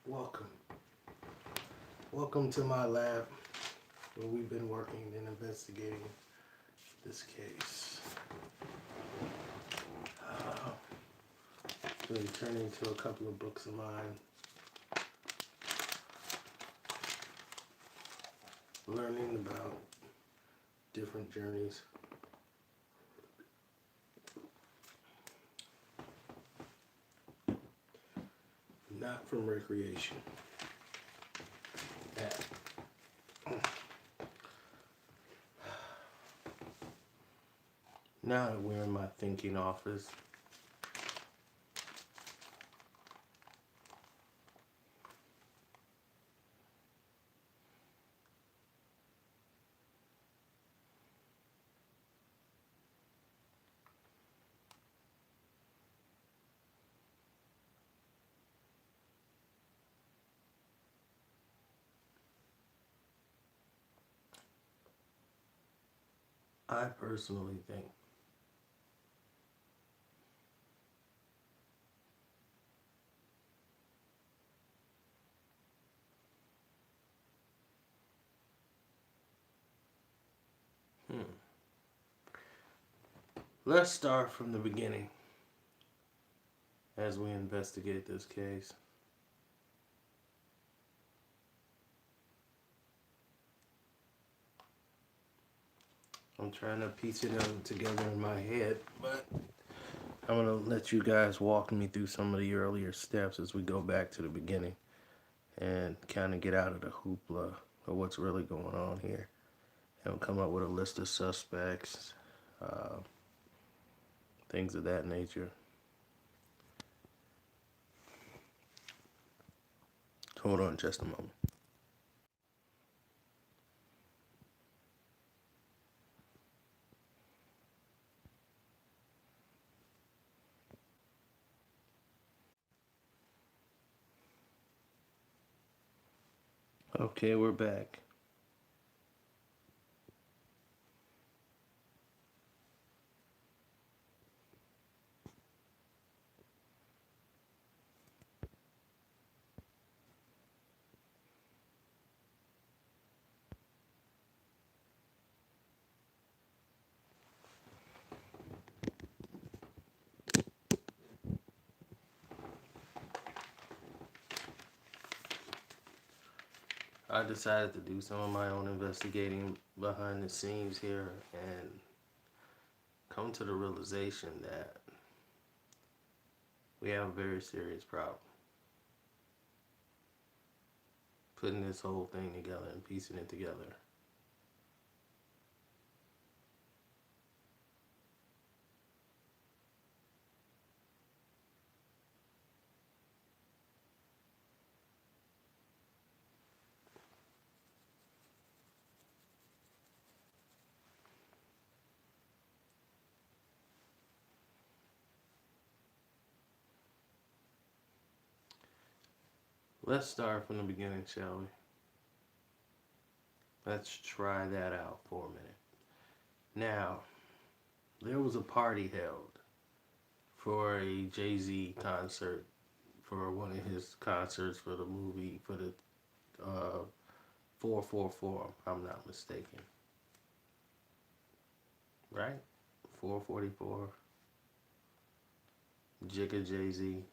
Welcome. Welcome to my lab where we've been working and investigating this case. Been turning to a couple of books of mine, learning about different journeys. Not from recreation. Now that we're in my thinking office, I personally think let's start from the beginning as we investigate this case. I'm trying to piece it together in my head, but I'm going to let you guys walk me through some of the earlier steps as we go back to the beginning and kind of get out of the hoopla of what's really going on here. And come up with a list of suspects, things of that nature. Hold on just a moment. Okay, we're back. I decided to do some of my own investigating behind the scenes here and come to the realization that we have a very serious problem. Putting this whole thing together and piecing it together. Let's start from the beginning, shall we? Let's try that out for a minute. Now, there was a party held for a Jay-Z concert, for one of his concerts for the movie, for the 444, if I'm not mistaken. Right? 444. Jigga Jay-Z.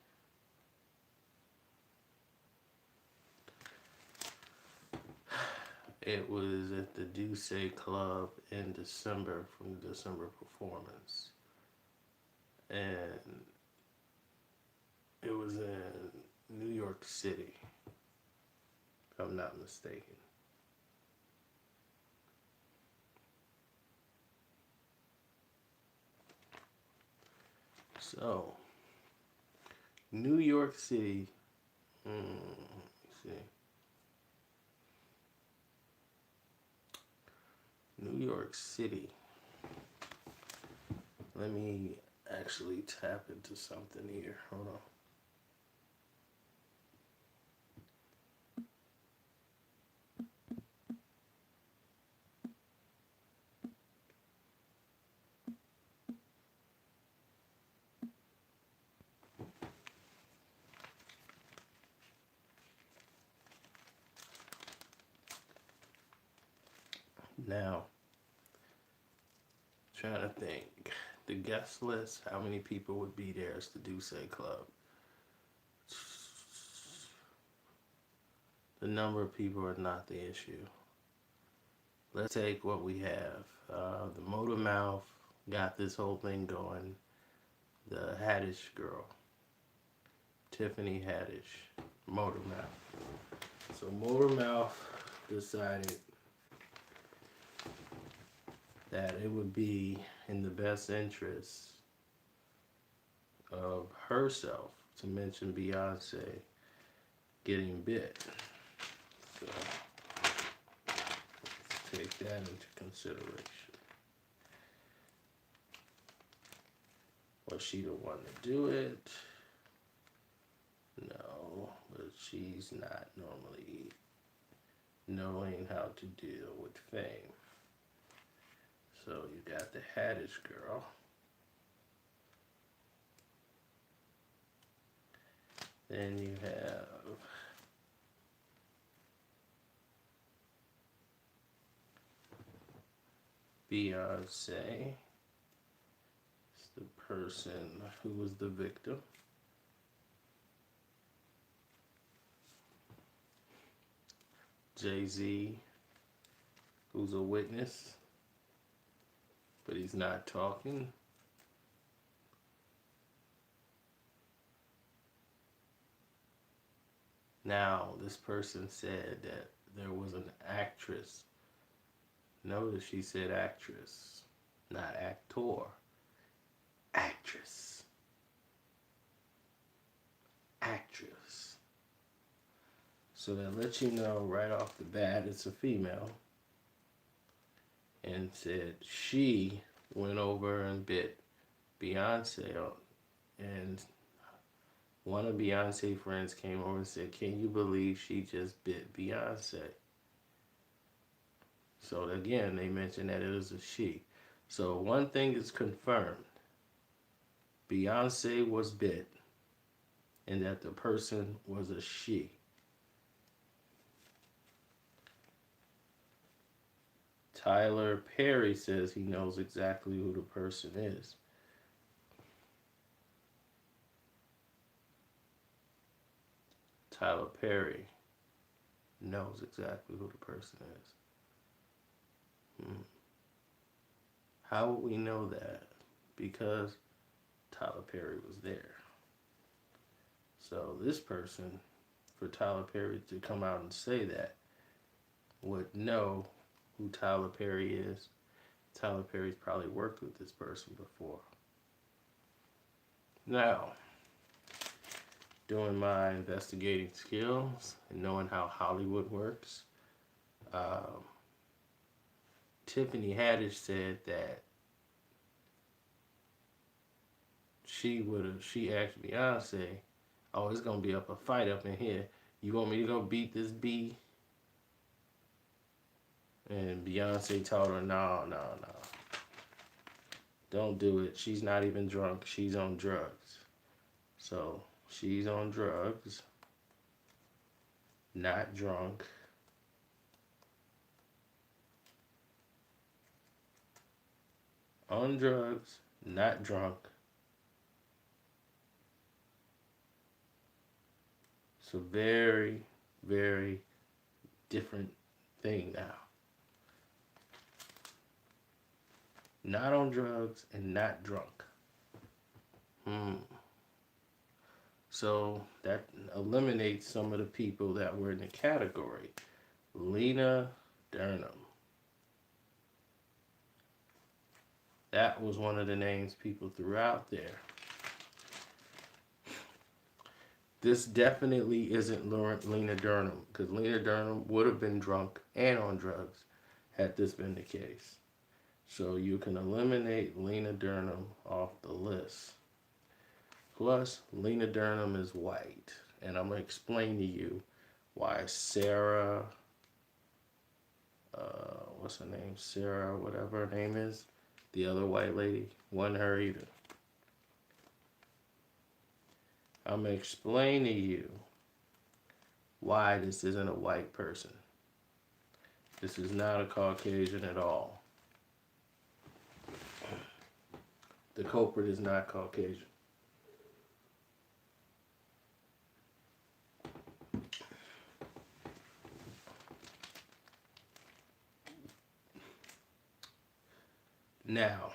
It was at the Duce Club in December, from the December performance. And it was in New York City, if I'm not mistaken. So, New York City, let's see. New York City. Let me actually tap into something here. Hold on. Now, trying to think. The guest list, how many people would be there as the Duce Club? The number of people are not the issue. Let's take what we have. The Motor Mouth got this whole thing going. The Haddish girl, Tiffany Haddish, Motor Mouth. So Motor Mouth decided that it would be in the best interest of herself to mention Beyonce getting bit. So let's take that into consideration. Was she the one to do it? No, but she's not normally knowing how to deal with fame. So you got the Haddish girl. Then you have Beyonce. It's the person who was the victim. Jay-Z, who's a witness, but he's not talking. Now, this person said that there was an actress. Notice she said actress, not actor. Actress. Actress. So that lets you know right off the bat it's a female. And said she went over and bit Beyonce. And one of Beyonce's friends came over and said, "Can you believe she just bit Beyonce?" So again, they mentioned that it was a she. So one thing is confirmed. Beyonce was bit and that the person was a she. Tyler Perry says he knows exactly who the person is. Tyler Perry knows exactly who the person is. How would we know that? Because Tyler Perry was there. So this person, for Tyler Perry to come out and say that, would know who Tyler Perry is. Tyler Perry's probably worked with this person before. Now, doing my investigating skills and knowing how Hollywood works, Tiffany Haddish said that she asked Beyonce, "Oh, it's gonna be a fight up in here. You want me to go beat this bee?" And Beyonce told her, "No. Don't do it. She's not even drunk. She's on drugs." So she's on drugs, not drunk. On drugs, not drunk. It's a very, very different thing now. Not on drugs and not drunk. So that eliminates some of the people that were in the category. Lena Dunham. That was one of the names people threw out there. This definitely isn't Lena Dunham, because Lena Dunham would have been drunk and on drugs had this been the case. So you can eliminate Lena Dunham off the list. Plus, Lena Dunham is white. And I'm going to explain to you why Sarah, what's her name? Sarah, whatever her name is, the other white lady, wasn't her either. I'm going to explain to you why this isn't a white person. This is not a Caucasian at all. The culprit is not Caucasian. Now,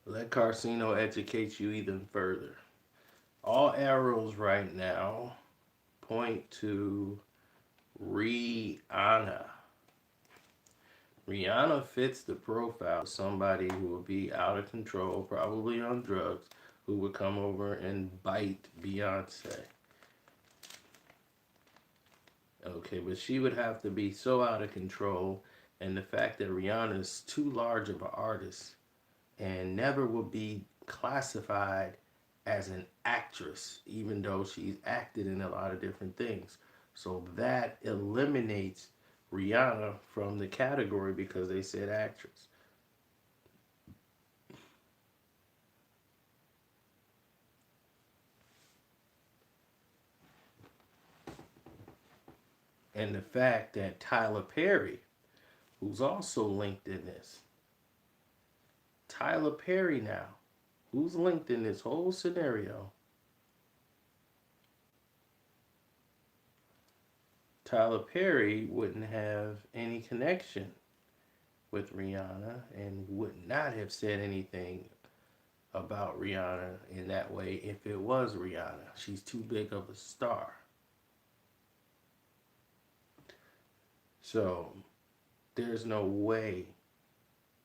let Karceno educate you even further. All arrows right now point to Rihanna. Rihanna fits the profile of somebody who will be out of control, probably on drugs, who would come over and bite Beyonce. Okay, but she would have to be so out of control, and the fact that Rihanna is too large of an artist and never will be classified as an actress, even though she's acted in a lot of different things. So that eliminates Rihanna from the category because they said actress. And the fact that Tyler Perry, who's also linked in this, Tyler Perry now, who's linked in this whole scenario, Tyler Perry wouldn't have any connection with Rihanna and would not have said anything about Rihanna in that way if it was Rihanna. She's too big of a star. So there's no way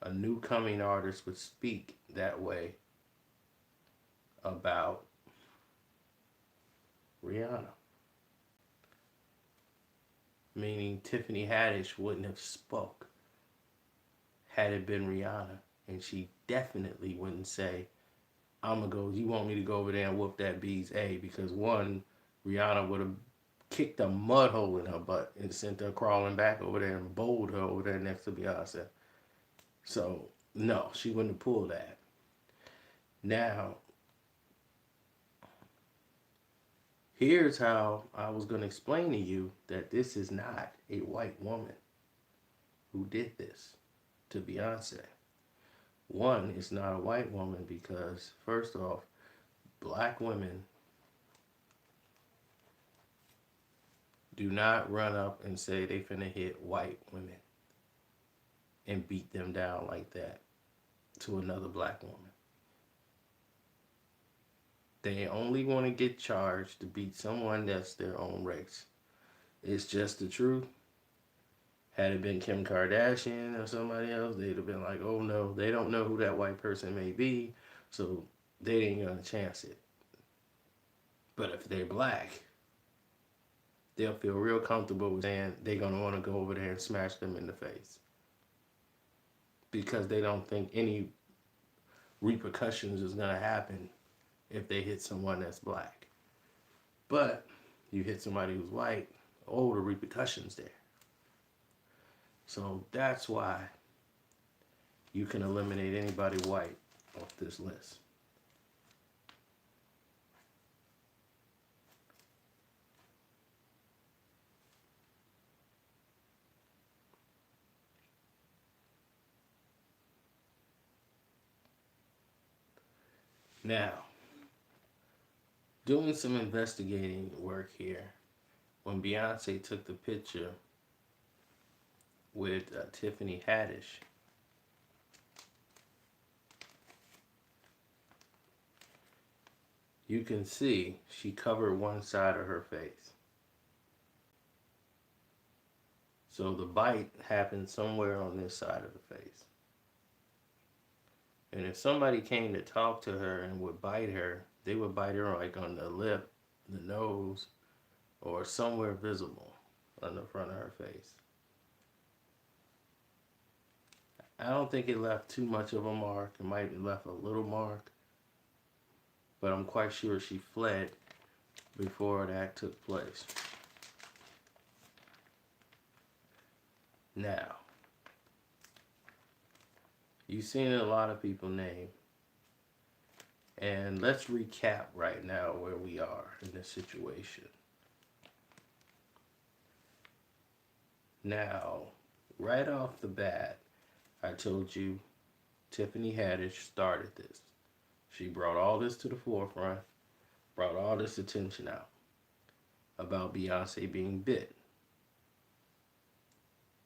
a new coming artist would speak that way about Rihanna. Meaning Tiffany Haddish wouldn't have spoke had it been Rihanna. And she definitely wouldn't say, I'm gonna go, you want me to go over there and whoop that B's A, because one, Rihanna would have kicked a mud hole in her butt and sent her crawling back over there and bowled her over there next to Beyonce. So, no, she wouldn't have pulled that. Now, here's how I was going to explain to you that this is not a white woman who did this to Beyonce. One, it's not a white woman because, first off, black women do not run up and say they finna hit white women and beat them down like that to another black woman. They only want to get charged to beat someone that's their own race. It's just the truth. Had it been Kim Kardashian or somebody else, they'd have been like, oh no, they don't know who that white person may be, so they ain't gonna chance it. But if they're black, they'll feel real comfortable with saying they're gonna want to go over there and smash them in the face. Because they don't think any repercussions is gonna happen if they hit someone that's black. But you hit somebody who's white, oh, the repercussions there. So that's why you can eliminate anybody white off this list. Now, doing some investigating work here, when Beyonce took the picture with Tiffany Haddish, you can see she covered one side of her face. So the bite happened somewhere on this side of the face. And if somebody came to talk to her and would bite her, they would bite her like on the lip, the nose, or somewhere visible on the front of her face. I don't think it left too much of a mark. It might have left a little mark. But I'm quite sure she fled before that took place. Now, you've seen a lot of people name. And let's recap right now where we are in this situation. Now, right off the bat, I told you Tiffany Haddish started this. She brought all this to the forefront, brought all this attention out about Beyonce being bit.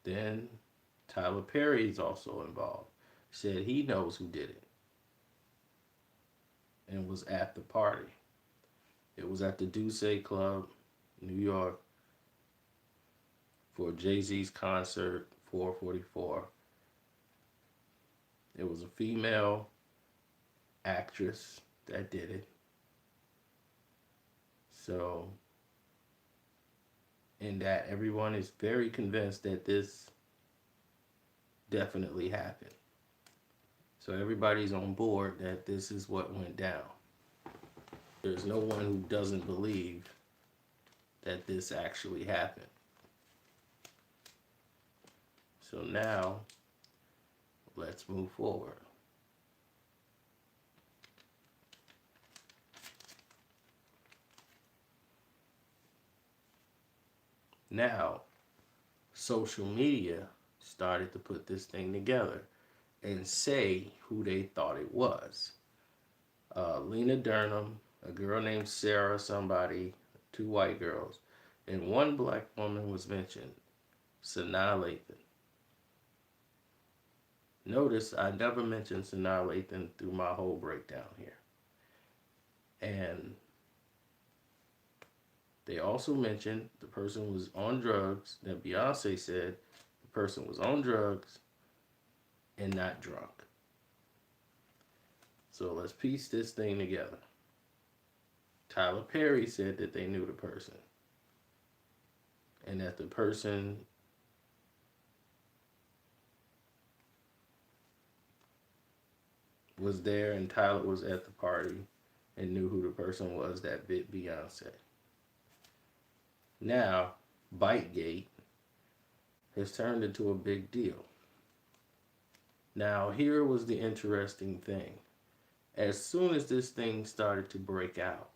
Then Tyler Perry is also involved. Said he knows who did it and was at the party. It was at the Duce Club, New York, for Jay-Z's concert 444. It was a female actress that did it. So, in that everyone is very convinced that this definitely happened. So everybody's on board that this is what went down. There's no one who doesn't believe that this actually happened. So now, let's move forward. Now, social media started to put this thing together and say who they thought it was. Lena Dunham, a girl named Sarah somebody, two white girls, and one black woman was mentioned, Sanaa Lathan. Notice I never mentioned Sanaa Lathan through my whole breakdown here. And they also mentioned the person was on drugs, that Beyonce said the person was on drugs and not drunk. So let's piece this thing together. Tyler Perry said that they knew the person and that the person was there and Tyler was at the party and knew who the person was that bit Beyonce. Now, Bitegate has turned into a big deal. Now, here was the interesting thing. As soon as this thing started to break out,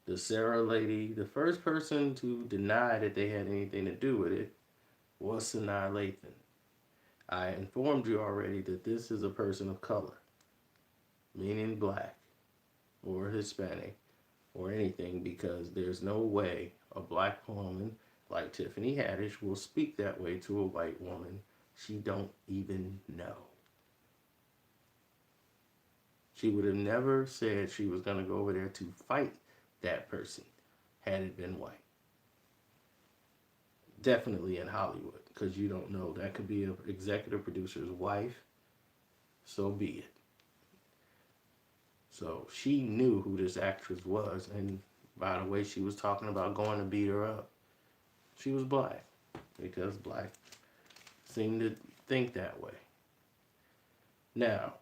the Sarah lady, the first person to deny that they had anything to do with it was Sanaa Lathan. I informed you already that this is a person of color, meaning black or Hispanic or anything, because there's no way a black woman like Tiffany Haddish will speak that way to a white woman she don't even know. She would have never said she was going to go over there to fight that person had it been white. Definitely in Hollywood, because you don't know. That could be an executive producer's wife. So be it. So she knew who this actress was, and by the way she was talking about going to beat her up, she was black, because black seem to think that way. Now,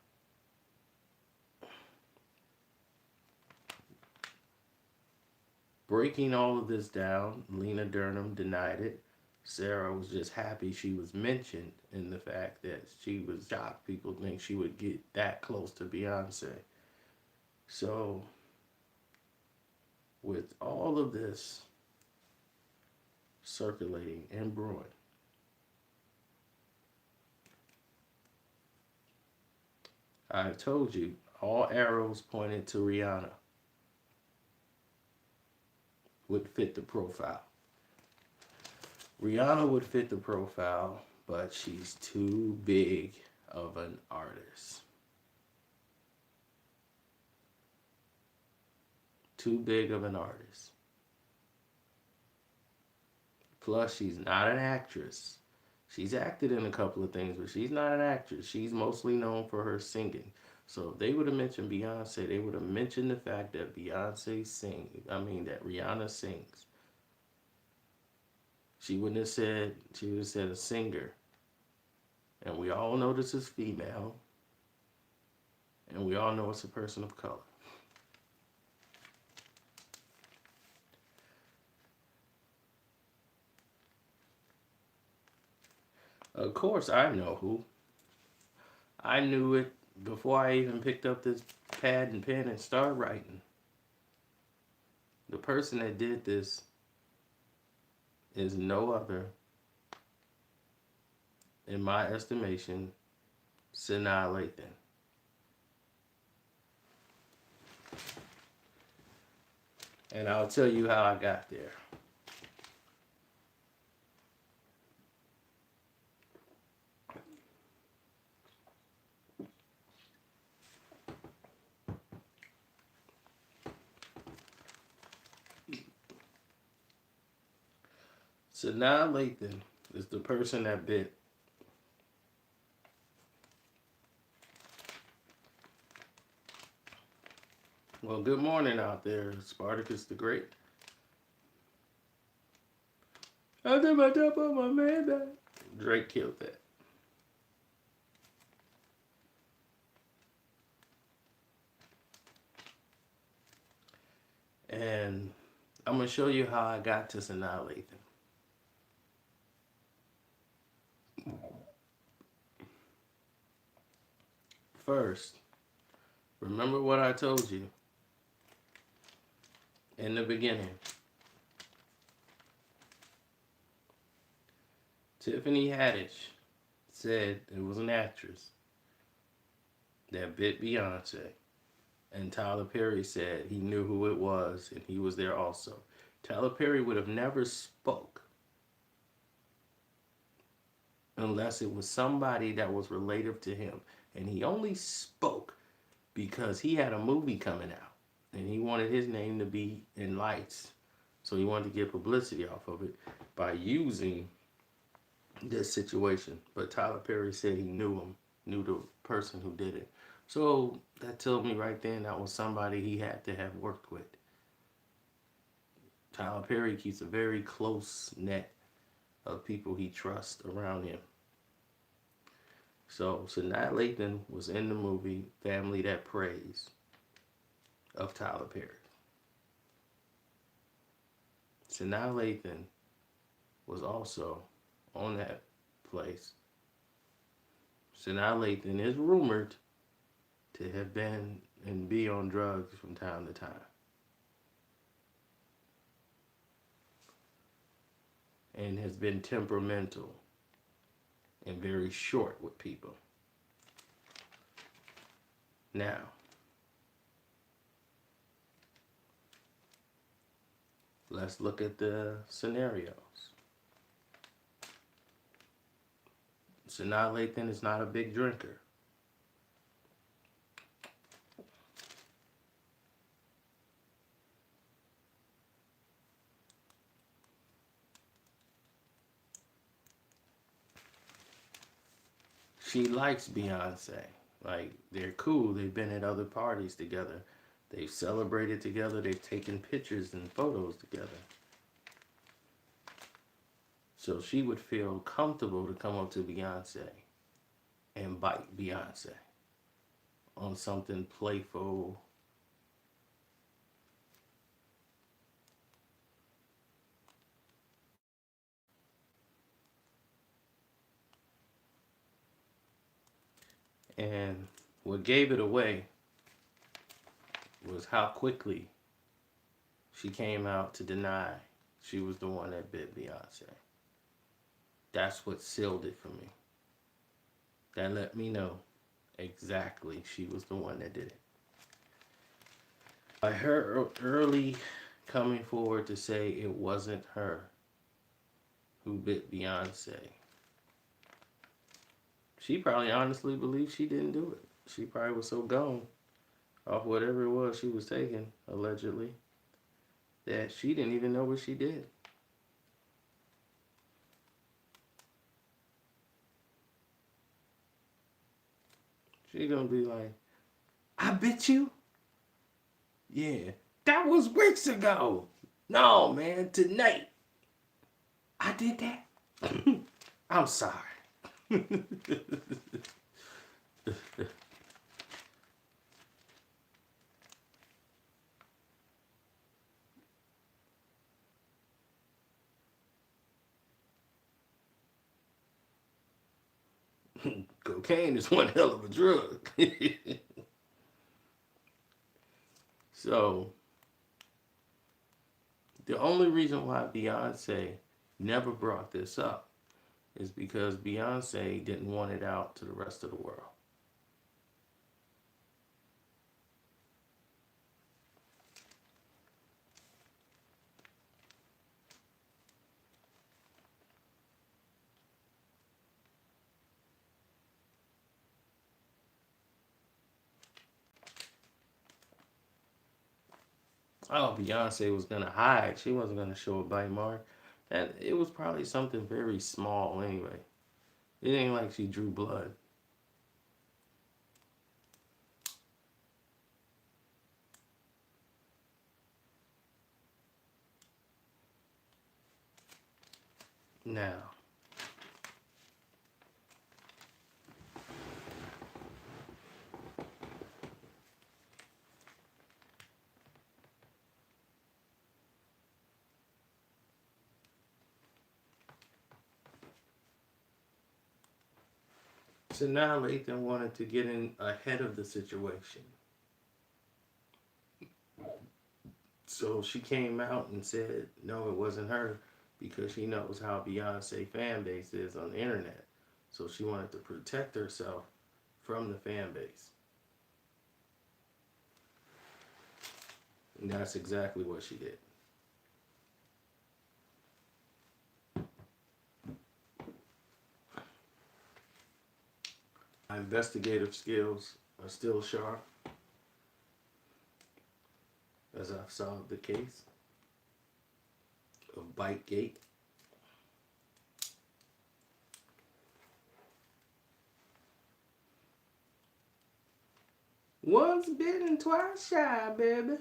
breaking all of this down, Lena Dunham denied it. Sarah was just happy she was mentioned in the fact that she was shocked people think she would get that close to Beyonce. So, with all of this circulating and brewing, I told you all arrows pointed to Rihanna would fit the profile. Rihanna would fit the profile, but she's too big of an artist. Too big of an artist. Plus, she's not an actress. She's acted in a couple of things, but she's not an actress. She's mostly known for her singing. So if they would have mentioned Beyonce, they would have mentioned the fact that Beyonce sings. That Rihanna sings. She wouldn't have said, she would have said a singer. And we all know this is female. And we all know it's a person of color. Of course, I know who. I knew it before I even picked up this pad and pen and started writing. The person that did this is no other in my estimation, Sanaa Lathan. And I'll tell you how I got there. Sanaa Lathan is the person that bit Well, good morning out there, Spartacus the Great. I did my job on my man back. Drake killed that. And I'm going to show you how I got to Sanaa Lathan. First, remember what I told you in the beginning. Tiffany Haddish said it was an actress that bit Beyonce. And Tyler Perry said he knew who it was and he was there also. Tyler Perry would have never spoke unless it was somebody that was relative to him. And he only spoke because he had a movie coming out and he wanted his name to be in lights. So he wanted to get publicity off of it by using this situation. But Tyler Perry said he knew him, knew the person who did it. So that told me right then that was somebody he had to have worked with. Tyler Perry keeps a very close net of people he trusts around him. So Sanaa Lathan was in the movie Family That Prays of Tyler Perry. Sanaa Lathan was also on that place. Sanaa Lathan is rumored to have been and be on drugs from time to time. And has been temperamental and very short with people. Now, let's look at the scenarios. Sanaa Lathan is not a big drinker. She likes Beyonce. Like, they're cool. They've been at other parties together. They've celebrated together. They've taken pictures and photos together. So she would feel comfortable to come up to Beyonce and bite Beyonce on something playful. And what gave it away was how quickly she came out to deny she was the one that bit Beyonce. That's what sealed it for me. That let me know exactly she was the one that did it. By her early coming forward to say it wasn't her who bit Beyonce, she probably honestly believed she didn't do it. She probably was so gone off whatever it was she was taking, allegedly, that she didn't even know what she did. She gonna be like, I bit you? Yeah, that was weeks ago. No, man, tonight. I did that? I'm sorry. Cocaine is one hell of a drug. So, the only reason why Beyonce never brought this up is because Beyonce didn't want it out to the rest of the world. Oh, Beyonce was gonna hide. She wasn't gonna show a bite mark. And it was probably something very small anyway. It ain't like she drew blood. Now, so now Lathan wanted to get in ahead of the situation. So she came out and said, no, it wasn't her because she knows how Beyonce fan base is on the internet. So she wanted to protect herself from the fan base. And that's exactly what she did. My investigative skills are still sharp as I've solved the case of Bitegate. Once bitten, twice shy, baby.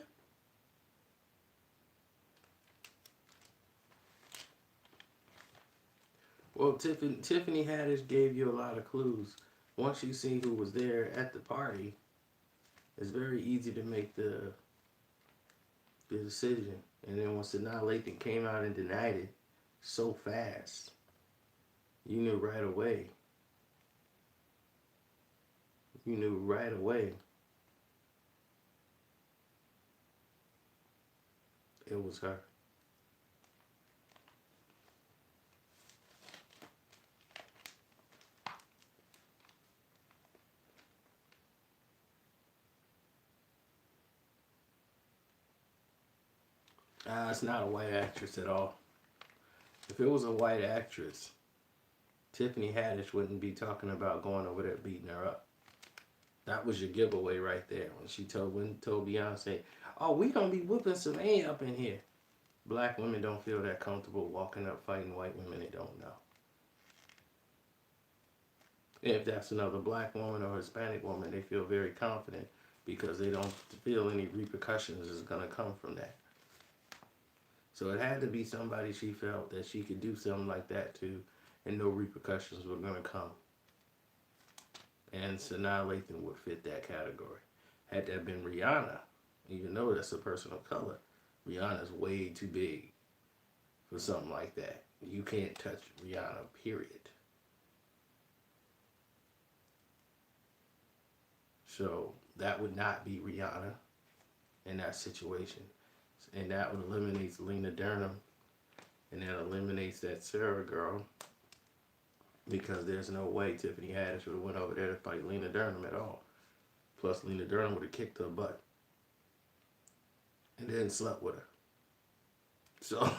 Well, Tiffany Haddish gave you a lot of clues. Once you see who was there at the party, it's very easy to make the decision. And then once Sanaa Lathan came out and denied it so fast, you knew right away. You knew right away it was her. It's not a white actress at all. If it was a white actress, Tiffany Haddish wouldn't be talking about going over there beating her up. That was your giveaway right there when she told Beyonce, "Oh, we gonna be whooping some A up in here." Black women don't feel that comfortable walking up fighting white women they don't know. If that's another black woman or Hispanic woman, they feel very confident because they don't feel any repercussions is gonna come from that. So it had to be somebody she felt that she could do something like that to, and no repercussions were gonna come. And Sanaa Lathan would fit that category. Had that been Rihanna, even though that's a person of color, Rihanna's way too big for something like that. You can't touch Rihanna, period. So that would not be Rihanna in that situation. And that would eliminate Lena Dunham, and that eliminates that Sarah girl, because there's no way Tiffany Haddish would have went over there to fight Lena Dunham at all. Plus, Lena Dunham would have kicked her butt and then slept with her. So,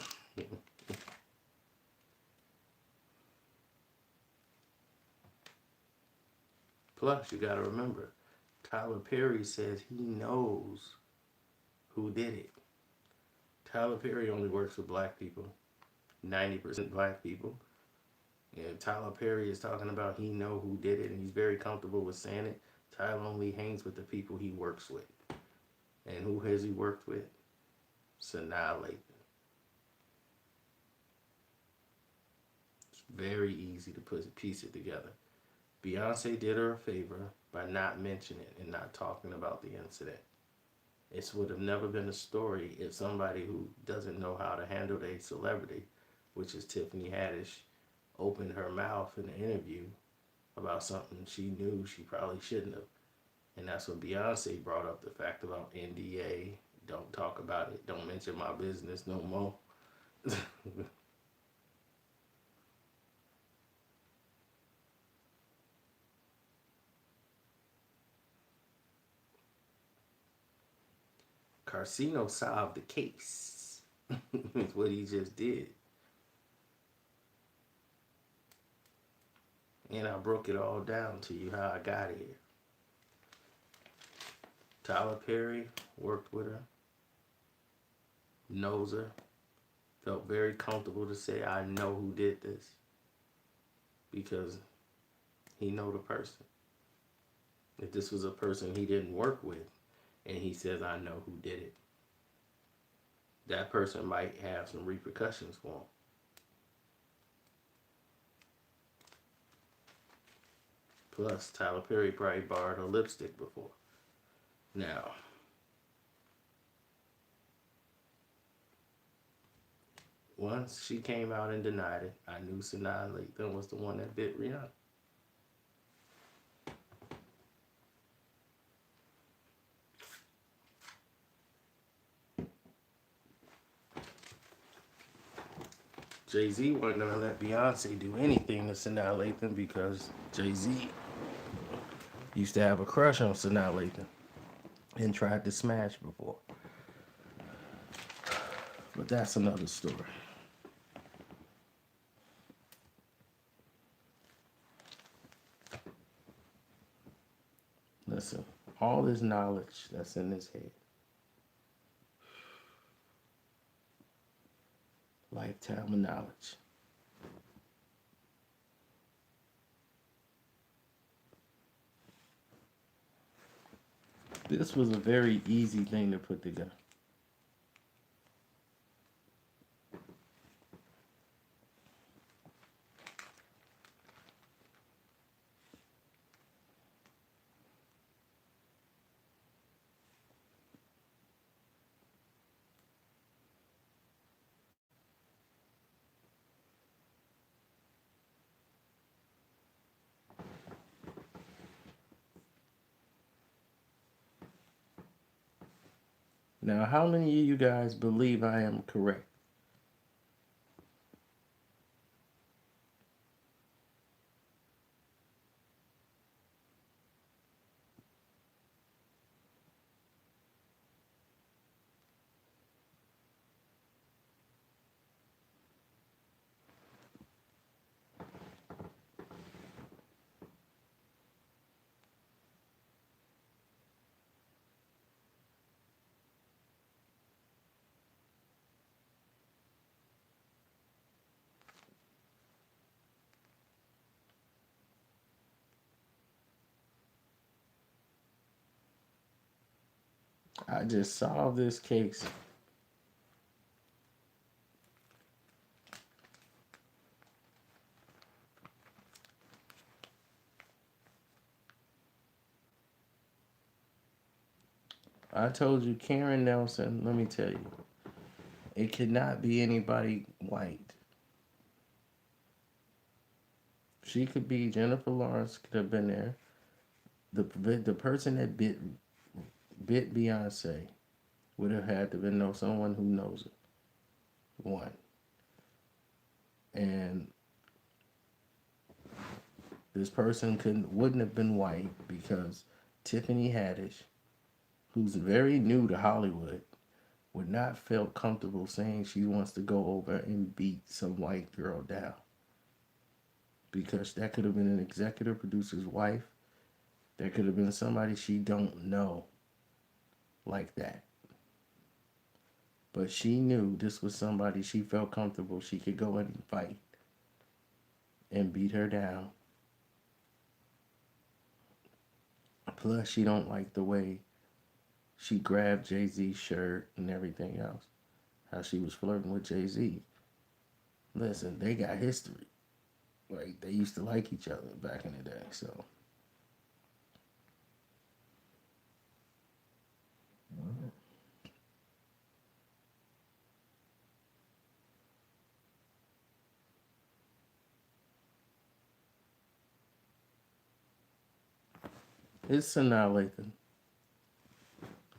plus, you got to remember, Tyler Perry says he knows who did it. Tyler Perry only works with black people, 90% black people. And Tyler Perry is talking about he know who did it, and he's very comfortable with saying it. Tyler only hangs with the people he works with. And who has he worked with? Sanaa Lathan. It's very easy to piece it together. Beyonce did her a favor by not mentioning it and not talking about the incident. It would have never been a story if somebody who doesn't know how to handle a celebrity, which is Tiffany Haddish, opened her mouth in an interview about something she knew she probably shouldn't have. And that's when Beyonce brought up the fact about NDA. Don't talk about it. Don't mention my business no more. Karceno solved the case. That's what he just did. And I broke it all down to you how I got here. Tyler Perry worked with her, knows her, felt very comfortable to say, I know who did this, because he know the person. If this was a person he didn't work with, and he says, I know who did it, that person might have some repercussions for him. Plus, Tyler Perry probably borrowed her lipstick before. Now, once she came out and denied it, I knew Sanaa Lathan was the one that bit Rihanna. Jay-Z wasn't going to let Beyonce do anything to Sanaa Lathan because Jay-Z used to have a crush on Sanaa Lathan and tried to smash before. But that's another story. Listen, all this knowledge that's in his head, lifetime of knowledge. This was a very easy thing to put together. Now, how many of you guys believe I am correct? I just solved this case. I told you, Karen Nelson, let me tell you, it could not be anybody white. She could be, Jennifer Lawrence could have been there. The person that bit Beyonce would have had to know someone who knows it. One. And this person wouldn't have been white because Tiffany Haddish, who's very new to Hollywood, would not feel comfortable saying she wants to go over and beat some white girl down. Because that could have been an executive producer's wife. That could have been somebody she don't know like that. But she knew this was somebody she felt comfortable she could go in and fight and beat her down. Plus, she don't like the way she grabbed Jay-Z's shirt and everything else. How she was flirting with Jay-Z. Listen, they got history. Like, they used to like each other back in the day, so. It's Sanaa Lathan.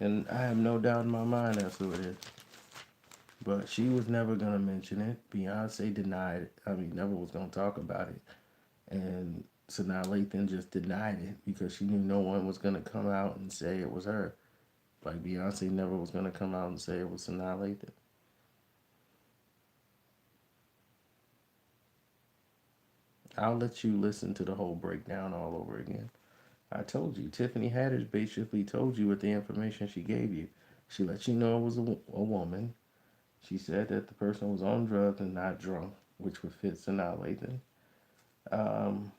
And I have no doubt in my mind that's who it is. But she was never going to mention it. Beyonce denied it. Never was going to talk about it. And Sanaa Lathan just denied it because she knew no one was going to come out and say it was her. Like Beyonce never was gonna come out and say it was Sanaa Lathan. I'll let you listen to the whole breakdown all over again. I told you, Tiffany Haddish basically told you with the information she gave you. She let you know it was a woman. She said that the person was on drugs and not drunk, which would fit Sanaa Lathan. Um,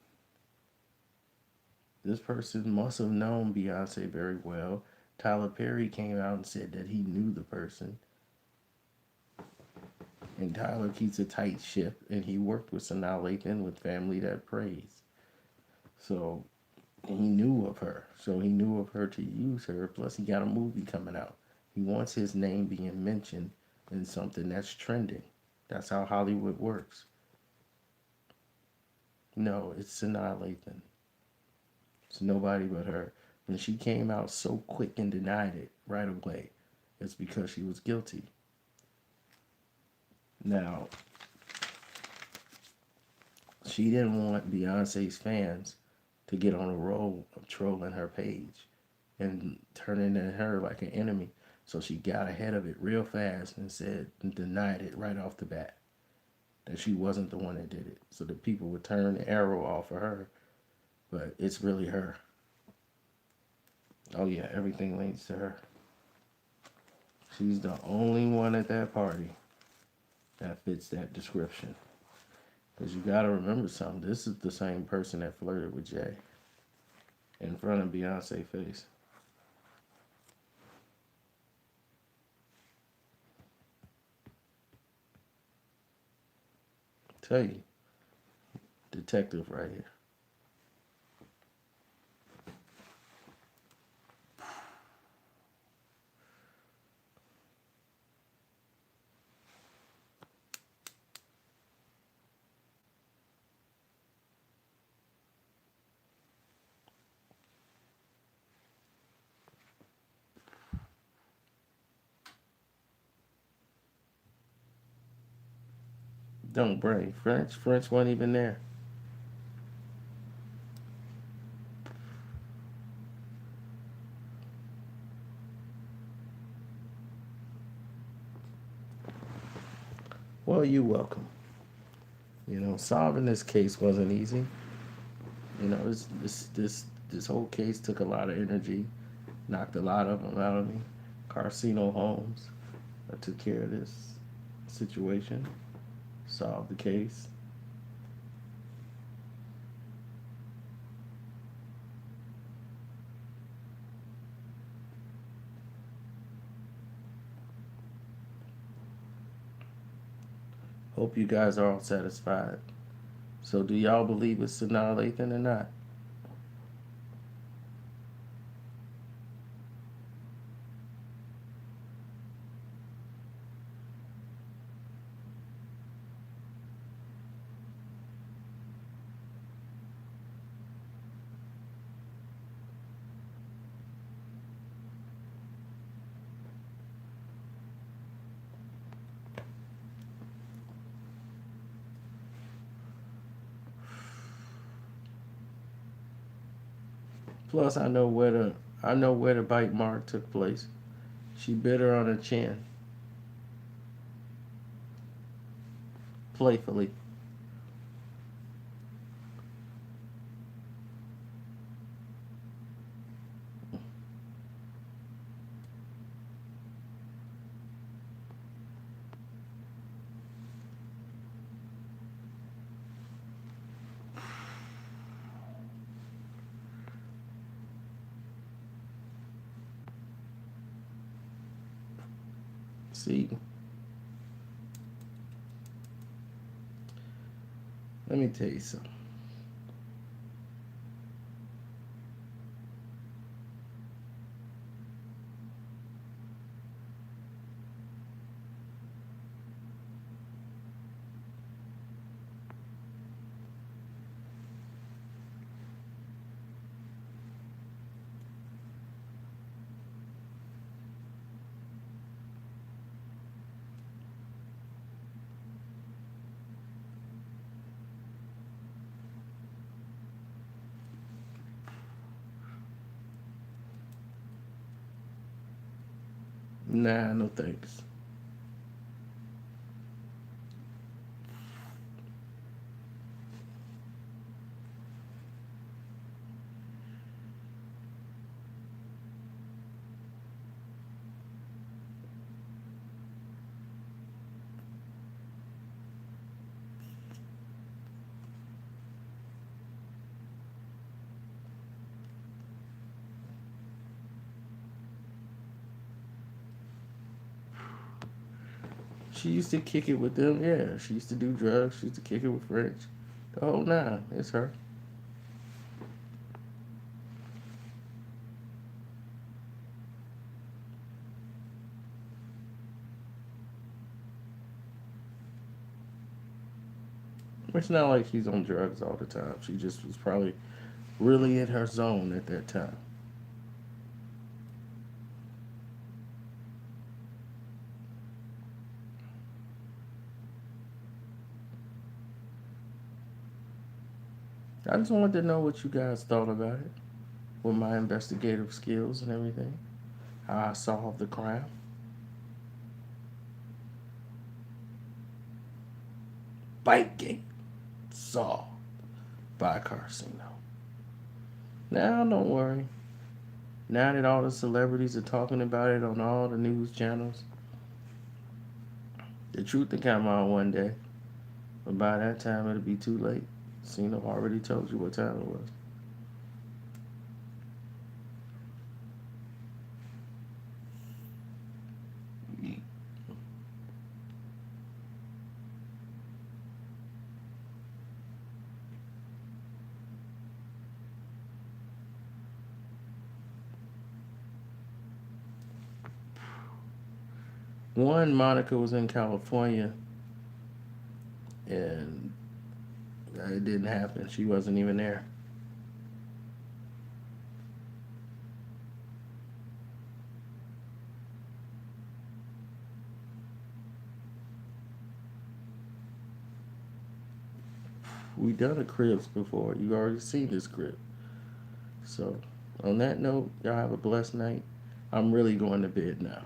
this person must have known Beyonce very well. Tyler Perry came out and said that he knew the person. And Tyler keeps a tight ship, and he worked with Sanaa Lathan with Family That Prays. So he knew of her. So he knew of her to use her. Plus, he got a movie coming out. He wants his name being mentioned in something that's trending. That's how Hollywood works. No, it's Sanaa Lathan. It's nobody but her. When she came out so quick and denied it right away, it's because she was guilty. Now, she didn't want Beyonce's fans to get on a roll of trolling her page and turning in her like an enemy. So she got ahead of it real fast and said and denied it right off the bat that she wasn't the one that did it. So the people would turn the arrow off of her, but it's really her. Oh yeah, everything leads to her. She's the only one at that party that fits that description. Because you got to remember something. This is the same person that flirted with Jay in front of Beyonce's face. Tell you, detective right here. Don't bring French. French wasn't even there. Well, you're welcome. You know, solving this case wasn't easy. You know, this whole case took a lot of energy, knocked a lot of them out of me. Karceno Holmes, I took care of this situation, solved the case. Hope you guys are all satisfied. So, do y'all believe it's Sanaa Lathan or not? Plus, I know where the bite mark took place. She bit her on the chin, playfully. See, let me tell you something. Nah, no thanks. She used to kick it with them. Yeah, she used to do drugs. She used to kick it with French. The whole nine. It's her. It's not like she's on drugs all the time. She just was probably really in her zone at that time. I just wanted to know what you guys thought about it with my investigative skills and everything. How I solved the crime. Biking. Solved by Karceno. Now, don't worry. Now that all the celebrities are talking about it on all the news channels, the truth will come out one day. But by that time, it'll be too late. Cena already told you what time it was. One, Monica was in California, and it didn't happen. She wasn't even there. We done a cribs before. You already seen this crib. So, on that note, y'all have a blessed night. I'm really going to bed now.